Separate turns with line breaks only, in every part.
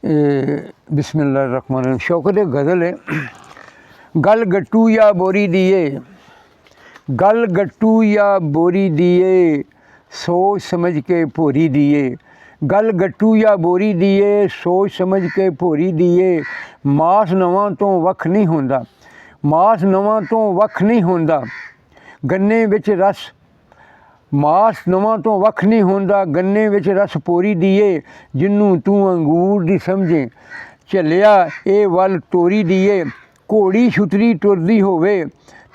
बिस्मिल्लाहिर्रहमानिर्रहीम। शौकत गज़ल है। गल गट्टू या बोरी दिए, गल गट्टू या बोरी दिए, सोच समझ के भोरी दिए। गल गट्टू या बोरी दिए, सोच समझ के भोरी दिए। मास नवां तो वख नहीं होंदा, मास नवां तो वख नहीं होंदा, गन्ने विच रस। मास नवां तो वख नहीं होंदा, गन्ने विच रस पोरी दिए। जिन्नू तू अंगूर दी समझे, झल्लिया ए वल तोरी दिए। घोड़ी छुतरी टुरदी होवे,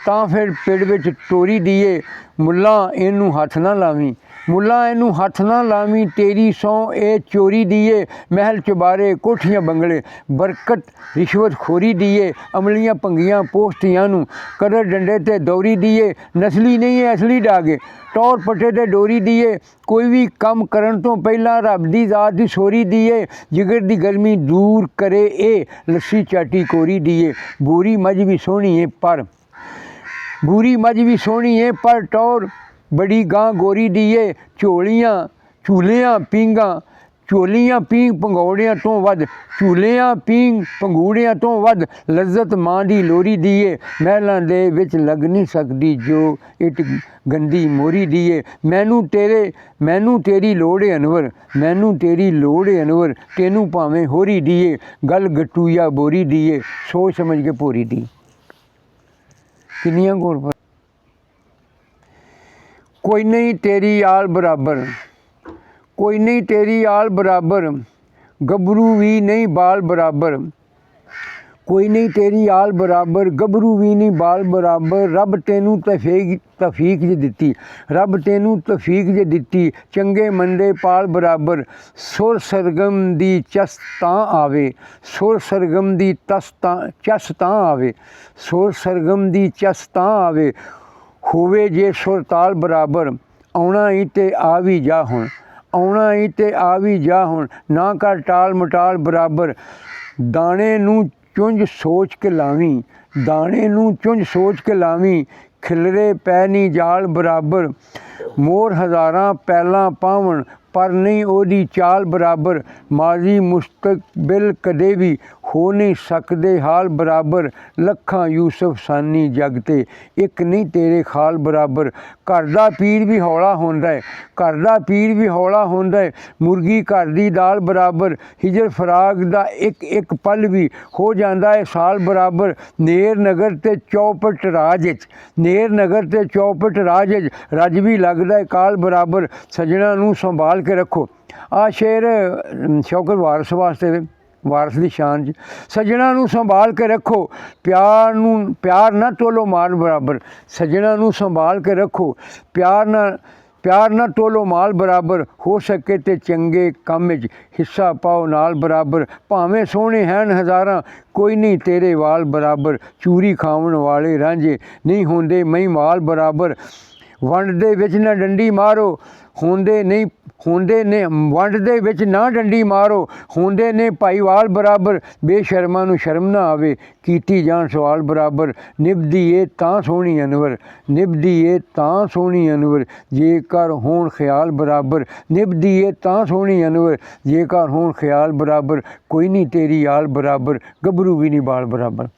तां फिर पिंड विच टोरी दिए। मुल्ला इनू हथ ना लावी, मुल्ला इनू हथ ना लावी, तेरी सौं ए चोरी दिए। महल चबारे कोठियां बंगले, बरकत रिश्वत खोरी दिए। अमलियां भंगियां पोस्टियां नू, कदर डंडे ते दौरी दिए। नस्ली नहीं है असली डागे, टौर पट्टे ते डोरी दिए। कोई भी काम करन तो पहला रब दी ज़ात दी सोरी दिए। जिगर दी गर्मी दूर करे ए लस्सी चाटी कोरी दिए। बूरी मझ भी सोहनी है पर, बूरी मझ भी सोहनी है पर टौर बड़ी गां गोरी दिए। झोलियां झूलियां पींगा, झोलियां पींग पंगौड़ियां तो वध, झूलियां पींग पंगूड़ियां तो वध, लज्जत मां दी लोरी दिए। महलां दे विच लग नहीं सकदी जो इट गंदी मोरी दिए। मैनू तेरी लोड़ है अनवर, मैनू तेरी लोड़ है अनवर, तेनू भावें होरी दिए। गल गट्टू या बोरी दिए, सोच समझ के भोरी दी। किन्नियां गौर पर। कोई नहीं तेरी आल बराबर, कोई नहीं तेरी आल बराबर, गबरू भी नहीं बाल बराबर। कोई नहीं तेरी आल बराबर, गबरू भी नहीं बाल बराबर। रब तेनू तफीक जे दिती, रब तेनू तफीक जे दिती। चंगे मंदे पाल बराबर, सुर सरगम दी चस तां आवे, सुर सरगम दी चस तां आवे, सुर सरगम दी चस तां आवे। होवे जे सुर ताल बराबर, आउणा ही ते आ भी जा हुण, आउणा ही ते आ भी जा हुण। ना कर टाल मटाल बराबर, दाणे नू चुंझ सोच के लावी, दाणे नू चुंझ सोच के लावी। खिलरे पै नी जाल बराबर, मोर हज़ारां पैलां पावण, पर नहीं ओदी चाल बराबर। माजी मुस्तकबिल कदे भी हो नहीं सकदे हाल बराबर। लखां यूसुफ सानी जग ते, एक नहीं तेरे खाल बराबर। घर दा पीर भी हौला होंदा है, घर दा पीर भी हौला होंदा है, मुर्गी घर दी दाल बराबर। हिजर फराग दा एक एक पल भी हो जांदा है साल बराबर। नेर नगर ते चौपट राज च, नेर नगर ते चौपट राज च, रज भी लगदा है काल बराबर। सजना नू संभाल के रखो। आ शेर शौकत वारस वास्ते वे, वारस दी शान च। सजना नू संभाल के रखो, प्यार ना तोलो माल बराबर। सजना नू संभाल के रखो, प्यार ना तोलो माल बराबर। हो सके ते चंगे कम च हिस्सा पाओ नाल बराबर। भावें सोहने हैन हज़ारां, कोई नहीं तेरे वाल बराबर। चूरी खावन वाले रांझे नहीं होंदे मई माल बराबर। वंड दे विच ना डंडी मारो, होंदे ने वंड दे विच ना डंडी मारो, होंदे ने भाईवाल बराबर। बेशर्मा नू शर्म ना आवे, कीती जान सवाल बराबर। निभदी ए तां सोहनी अनवर, निभदी ए तां सोहनी अनवर, जेकर होण ख्याल बराबर। निभदी ए तां सोहनी अनवर, जेकर होण ख्याल बराबर। कोई नहीं तेरी आल बराबर, गबरू भी नहीं बाल बराबर।